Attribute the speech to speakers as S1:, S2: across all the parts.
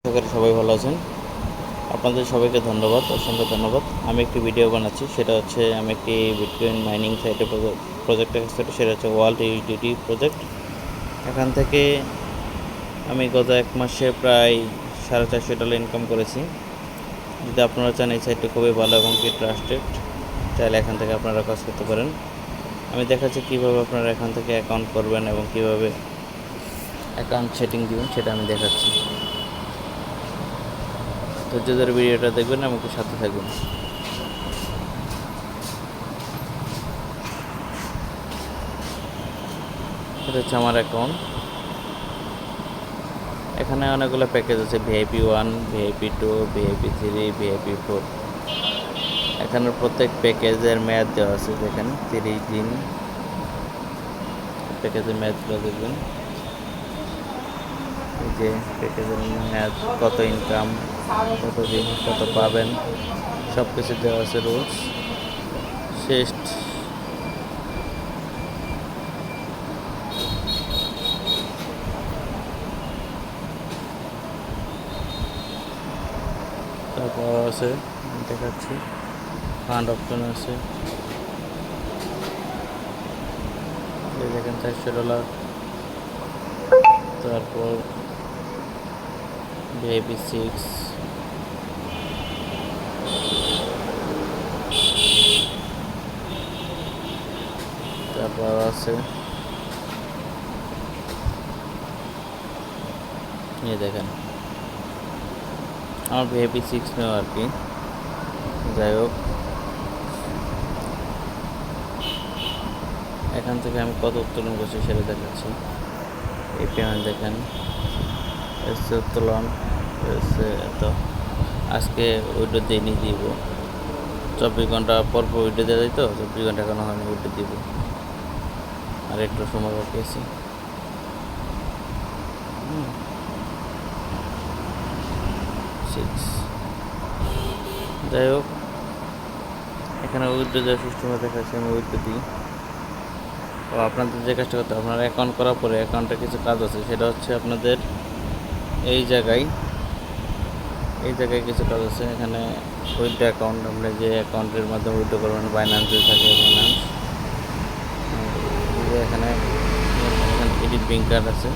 S1: করি সবাই ভালো আছেন। আপনাদের সবাইকে ধন্যবাদ, অসংখ্য ধন্যবাদ। আমি একটি ভিডিও বানাচ্ছি, সেটা হচ্ছে আমি একটি বিটকয়েন মাইনিং সাইটে প্রজেক্টের কাছ থেকে, সেটা হচ্ছে ওয়ার্ল্ড ইউএসডিটি প্রজেক্ট। এখান থেকে আমি গত 1 মাসে প্রায় $450 ইনকাম করেছি। যদি আপনারা চান, এই সাইটটি খুবই ভালো এবং কি ট্রাস্টেড, চাইলে এখান থেকে আপনারা কাজ করতে পারেন। আমি দেখাচ্ছি কীভাবে আপনারা এখান থেকে অ্যাকাউন্ট করবেন এবং কীভাবে অ্যাকাউন্ট সেটিং দিবেন, সেটা আমি দেখাচ্ছি। ধৈর্য ধরে ভিডিওটা দেখবেন, আমাকে সাথে থাকবেন। এটা হচ্ছে আমার অ্যাকাউন্ট। এখানে অনেকগুলো প্যাকেজ আছে, VIP 1, VIP 2, VIP 3, VIP 4। এখানে প্রত্যেক প্যাকেজের মেয়াদ দেওয়া আছে, দেখেন 30 দিন। প্যাকেজের মেয়াদগুলো দেখবেন, এই যে প্যাকেজের মেয়াদ, কত ইনকাম, কত দিন, কত পাবেন, সব কিছু দেওয়া আছে, রুলস। শেষ তারপর আছে, দেখাচ্ছি, ফান্ড অপশন আছে, দেখেন $400। তারপর VIP 6, তারপর আছে দেখেন আমার VIP 6 নেওয়া আর কি। যাই হোক, এখান থেকে আমি কত উত্তোলন করছি সেটা দেখাচ্ছি। এই পেমেন্ট দেখেন, এসছে উত্তোলন, এসছে এত। আজকে উইড্রো দিয়ে নিয়ে দিব, 24 ঘন্টা পর পর উইড্রো দেওয়া যায়, তো 24 ঘন্টা এখনো হয়নি, উইড্রো দিব। আর একটু সময় বাকি আছে। যাই হোক, এখানে উইড্রো দেওয়ার সিস্টেমে দেখাচ্ছে, আমি উইড্রো দিই। ও আপনাদের যে কাজটা করতে, আপনারা অ্যাকাউন্ট করার পরে অ্যাকাউন্টে কিছু কাজ আছে, সেটা হচ্ছে আপনাদের এই জায়গায় কিছু কাজ আছে। এখানে উইথড্র অ্যাকাউন্ট, আপনি যে অ্যাকাউন্টের মাধ্যমে উইথড্র করবেন, বাইন্যান্সে থাকে বাইন্যান্স। এখানে এডিট ব্যাঙ্ক কার্ড আছে,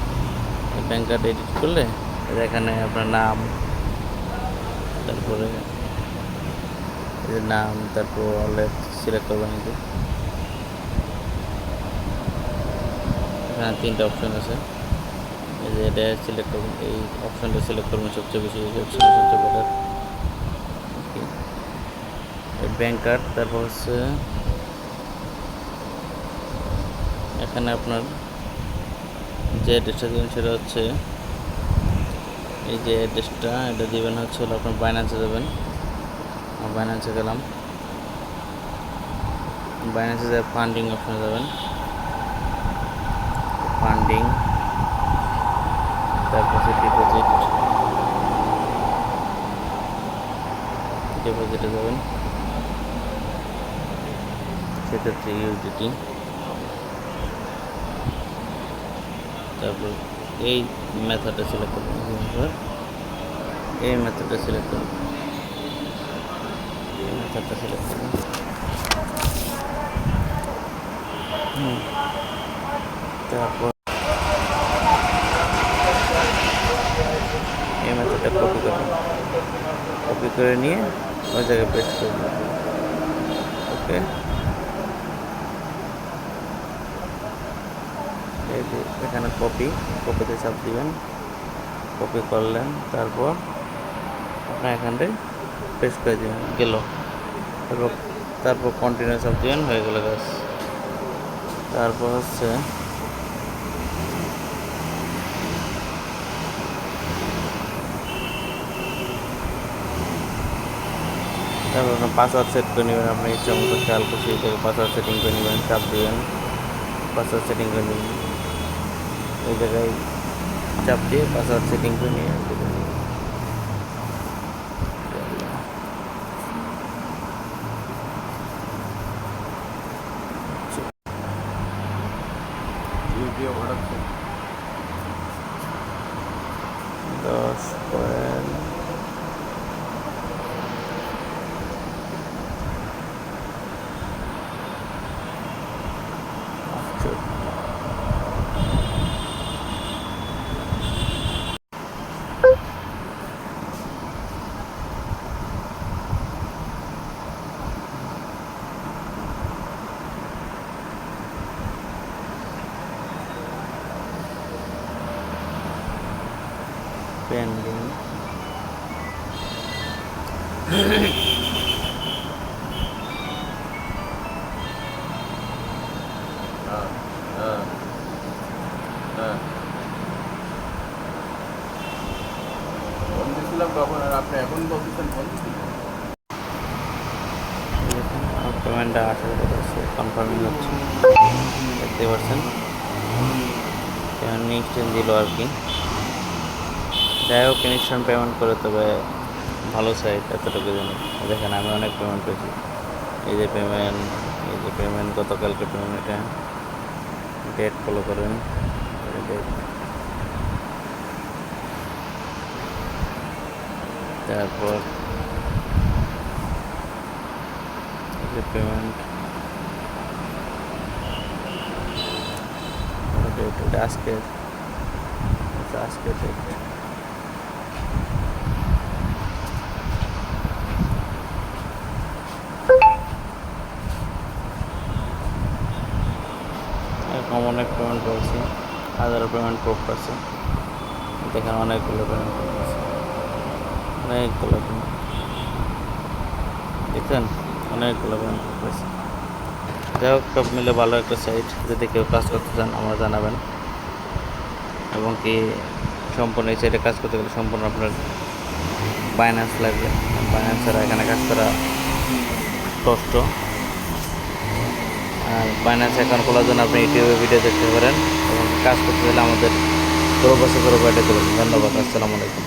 S1: এই ব্যাঙ্ক কার্ড এডিট করলে এখানে আপনার নাম, তারপরে নাম, তারপর ওয়ালেট সিলেক্ট করবেন। এখানে 3টা অপশন আছে, এই যে এটা সিলেক্ট করবেন, এই অপশনটা সিলেক্ট করবেন সবচেয়ে বেশি, এই অপশনটা সবচেয়ে বেটার। এই ব্যাঙ্ক কার্ড, তারপর হচ্ছে এখানে আপনার যে অ্যাড্রেসটা দেবেন সেটা হচ্ছে এই যে অ্যাড্রেসটা, এটা দেবেন হচ্ছে আপনার বাইন্যান্সে দেবেন। বাইন্যান্সে গেলাম, বাইন্যান্সে যে ফান্ডিং অপশনে যাবেন, ফান্ডিং, তারপর হচ্ছে ডিপোজিটে যাবেন, সেটা হচ্ছে ইউএসডিটি। তারপর এই মেথডটা সিলেক্ট করবেন, এই মেথডটা সিলেক্ট করবেন, তারপর এই মেথডটা কপি করে নিয়ে ওই জায়গায় পেস্ট করবেন। ওকে, এই যে এখানে কপিতে চাপ দিবেন, কপি করলেন, তারপর আপনার এখানে পেস্ট করে দিবেন, গেল। তারপর কন্টিনিউ চাপ দিবেন, হয়ে গেল গাছ। তারপর হচ্ছে তারপর আপনার পাসওয়ার্ড সেট করে নেবেন, আপনি ইচ্ছা মতো খেয়াল খুশি থেকে পাসওয়ার্ড সেটিং করে নেবেন, চাপ দিবেন, পাসওয়ার্ড সেটিং করে নেবেন। এই জায়গায় চাপ দিয়ে পাসওয়ার্ড সেটিং করে নিয়ে দেবেন। ভিডিও বাড়াচ্ছে 10 পয়েন্ট
S2: হ্যাঁ হ্যাঁ হ্যাঁ ফোন দিয়েছিলাম কখন, আর আপনি এখন বলতেছেন ফোন দিয়েছিলেন?
S1: পেমেন্টটা আসার কথা আছে, কনফার্মিং হচ্ছে, দেখতে পাচ্ছেন পেমেন্ট ইনস্ট্যান্ট দিল আর কি। যাই হোক ইনস্ট্যান্ট পেমেন্ট করে, তবে ভালো সাইট এতটুকু জানি। দেখেন আমি অনেক পেমেন্ট পেয়েছি, এই যে পেমেন্ট, এই যে পেমেন্ট গতকালকে পেমেন্ট, এটা ডেট ফলো করেন, ডেট, তারপর এই যে পেমেন্ট ডেট, এটা আজকে, আজকে ডেট। এরকম অনেক পেমেন্ট করেছি, হাজারো পেমেন্ট প্রুফ আছে, দেখেন অনেকগুলো পেমেন্ট আছে, অনেকগুলো পেমেন্ট দেখছেন, অনেকগুলো পেমেন্ট প্রুফ আছে। যাই হোক সব মিলে ভালো একটা সাইট, যদি কেউ কাজ করতে চান আমরা জানাবেন। এবং কি সম্পূর্ণ এই সাইটে কাজ করতে গেলে সম্পূর্ণ আপনার বাইন্যান্স লাগবে, বাইন্যান্স ছাড়া এখানে কাজ করা কষ্ট। আর বাইন্যান্স অ্যাকাউন্ট খোলার জন্য আপনি ইউটিউবে ভিডিও দেখতে পারেন, এবং কাজ করতে গেলে আমাদের গ্রুপ আছে, গ্রুপে এটা করবেন। ধন্যবাদ, আসসালামু আলাইকুম।